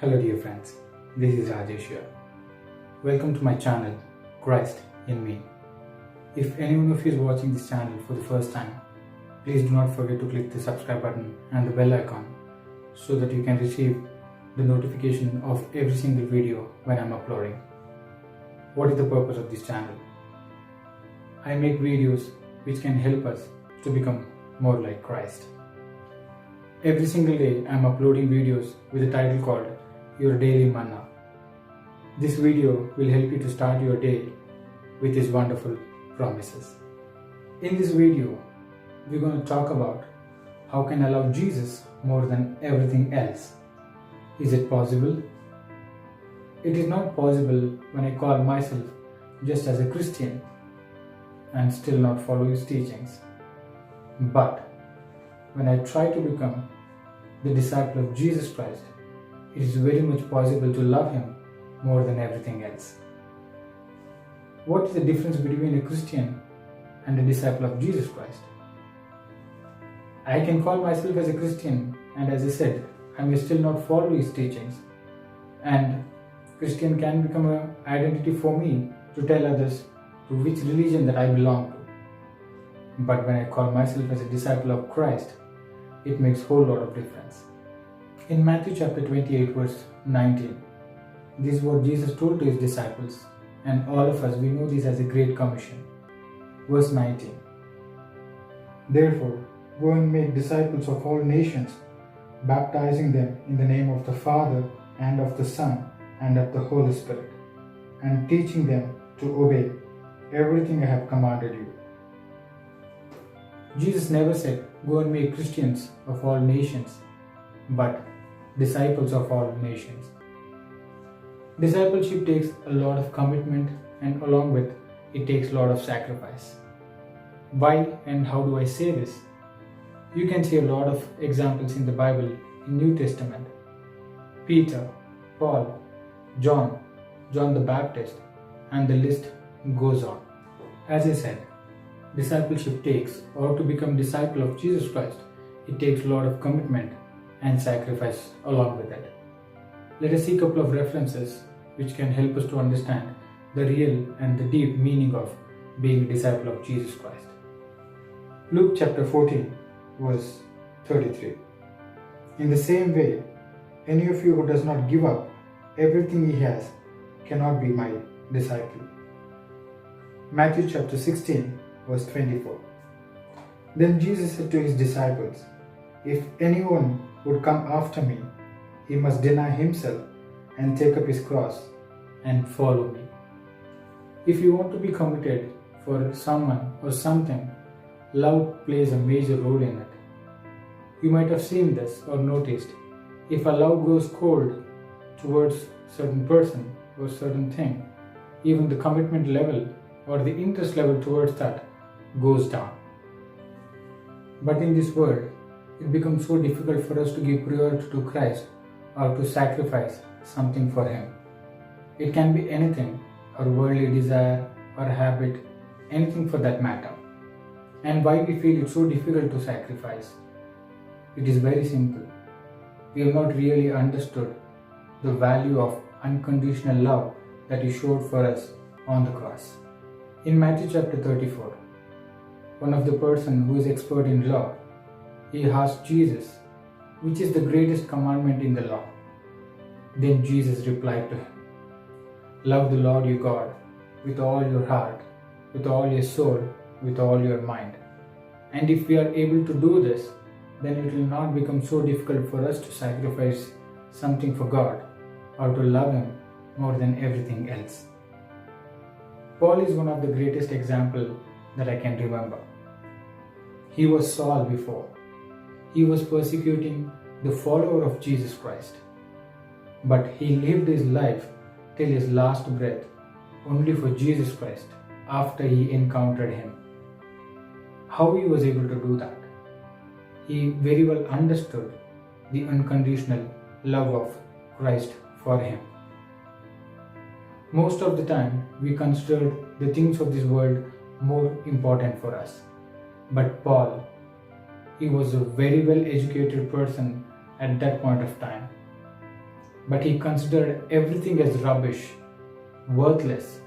Hello dear friends, this is Rajesh here. Welcome to my channel, Christ in Me. If anyone of you is watching this channel for the first time, please do not forget to click the subscribe button and the bell icon so that you can receive the notification of every single video when I'm uploading. What is the purpose of this channel? I make videos which can help us to become more like Christ. Every single day I am uploading videos with a title called Your Daily Manna. This video will help you to start your day with His wonderful promises. In this video, we're going to talk about how can I love Jesus more than everything else. Is it possible? It is not possible when I call myself just as a Christian and still not follow His teachings. But when I try to become the disciple of Jesus Christ, it is very much possible to love Him more than everything else. What is the difference between a Christian and a disciple of Jesus Christ? I can call myself as a Christian, and as I said, I may still not follow His teachings. And Christian can become an identity for me to tell others to which religion that I belong to. But when I call myself as a disciple of Christ, it makes a whole lot of difference. In Matthew chapter 28 verse 19, this is what Jesus told to His disciples, and all of us, we know this as a great commission. Verse 19, "Therefore, go and make disciples of all nations, baptizing them in the name of the Father and of the Son and of the Holy Spirit, and teaching them to obey everything I have commanded you." Jesus never said, go and make Christians of all nations, but disciples of all nations. Discipleship takes a lot of commitment, and along with it takes a lot of sacrifice. Why and how do I say this? You can see a lot of examples in the Bible in New Testament. Peter, Paul, John the Baptist, and the list goes on. As I said, discipleship takes, or to become disciple of Jesus Christ, it takes a lot of commitment and sacrifice along with it. Let us see a couple of references which can help us to understand the real and the deep meaning of being a disciple of Jesus Christ. Luke chapter 14 verse 33. "In the same way, any of you who does not give up everything he has cannot be my disciple." Matthew chapter 16 verse 24. "Then Jesus said to His disciples, if anyone would come after me, he must deny himself and take up his cross and follow me." If you want to be committed for someone or something, love plays a major role in it. You might have seen this or noticed, if a love grows cold towards certain person or certain thing, even the commitment level or the interest level towards that goes down. But in this world, it becomes so difficult for us to give priority to Christ or to sacrifice something for Him. It can be anything, our worldly desire, our habit, anything for that matter. And why we feel it so difficult to sacrifice? It is very simple. We have not really understood the value of unconditional love that He showed for us on the cross. In Matthew chapter 34, one of the person who is expert in law, he asked Jesus, which is the greatest commandment in the law? Then Jesus replied to him, "Love the Lord your God with all your heart, with all your soul, with all your mind." And if we are able to do this, then it will not become so difficult for us to sacrifice something for God or to love Him more than everything else. Paul is one of the greatest examples that I can remember. He was Saul before. He was persecuting the follower of Jesus Christ. But he lived his life till his last breath only for Jesus Christ after he encountered Him. How he was able to do that? He very well understood the unconditional love of Christ for him. Most of the time, we consider the things of this world more important for us. But Paul, he was a very well educated person at that point of time. but he considered everything as rubbish, worthless,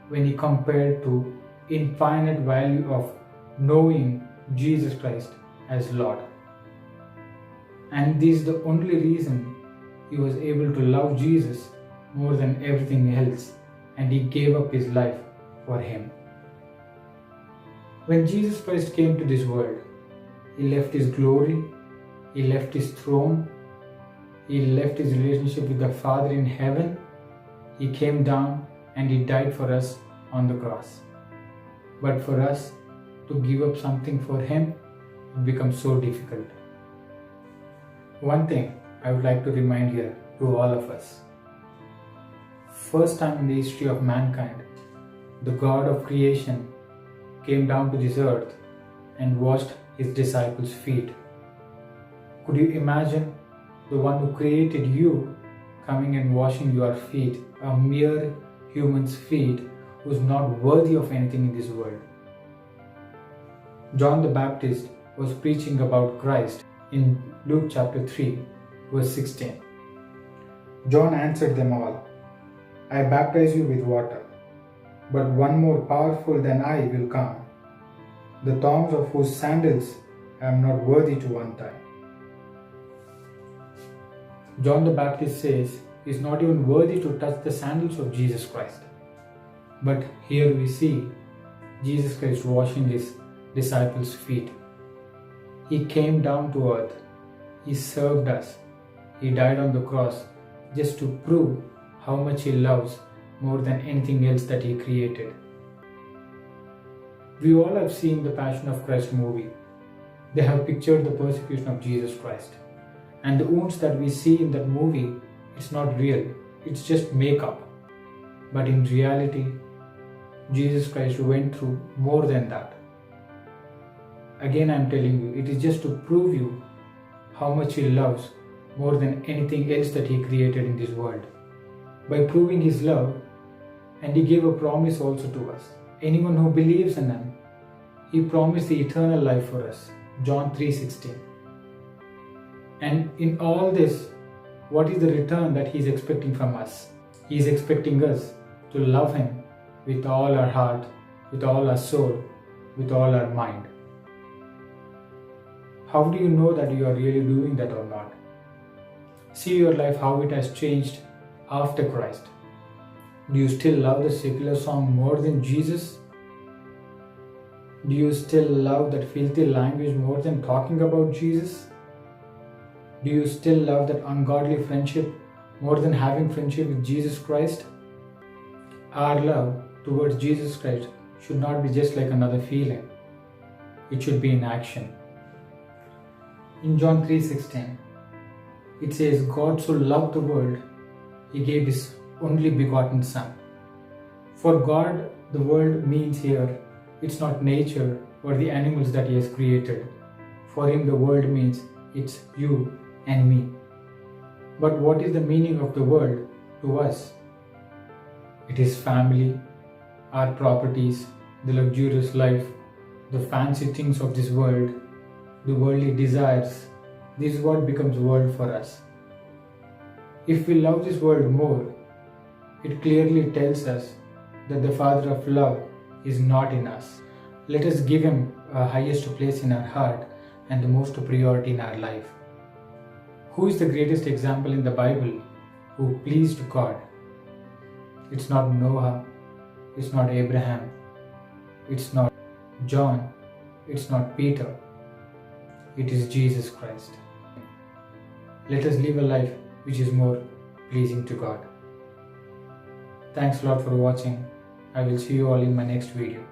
when he compared to infinite value of knowing Jesus Christ as Lord. And this is the only reason he was able to love Jesus more than everything else, and he gave up his life for him. When Jesus Christ came to this world, he left his glory, he left his throne, he left his relationship with the Father in heaven. He came down and he died for us on the cross. But for us to give up something for him, it becomes so difficult. One thing I would like to remind here to all of us. First time in the history of mankind, the God of creation came down to this earth and washed his disciples' feet. Could you imagine the one who created you coming and washing your feet, a mere human's feet who is not worthy of anything in this world? John the Baptist was preaching about Christ in Luke chapter 3, verse 16. John answered them all, I baptize you with water, but one more powerful than I will come, the thongs of whose sandals I am not worthy to untie. John the Baptist says he is not even worthy to touch the sandals of Jesus Christ. But here we see Jesus Christ washing his disciples' feet. He came down to earth. He served us. He died on the cross just to prove how much he loves more than anything else that he created. We all have seen the Passion of Christ movie. They have pictured the persecution of Jesus Christ. And the wounds that we see in that movie, it's not real. It's just makeup. But in reality, Jesus Christ went through more than that. Again, I'm telling you, it is just to prove you how much he loves more than anything else that he created in this world. By proving his love, and he gave a promise also to us. Anyone who believes in him, he promised the eternal life for us. John 3:16. And in all this, what is the return that he is expecting from us? He is expecting us to love him with all our heart, with all our soul, with all our mind. How do you know that you are really doing that or not? See your life, how it has changed after Christ. Do you still love the secular song more than Jesus? Do you still love that filthy language more than talking about Jesus? Do you still love that ungodly friendship more than having friendship with Jesus Christ? Our love towards Jesus Christ should not be just like another feeling. It should be in action. In John 3:16, it says, God so loved the world, he gave his only begotten Son. For God, the world means here, it's not nature or the animals that he has created. For him, the world means it's you and me. But what is the meaning of the world to us? It is family, our properties, the luxurious life, the fancy things of this world, the worldly desires. This is what becomes world for us. If we love this world more, it clearly tells us that the Father of love is not in us. Let us give him a highest place in our heart and the most priority in our life. Who is the greatest example in the Bible who pleased God? It's not Noah, it's not Abraham, it's not John, it's not Peter, it is Jesus Christ. Let us live a life which is more pleasing to God. Thanks a lot for watching. I will see you all in my next video.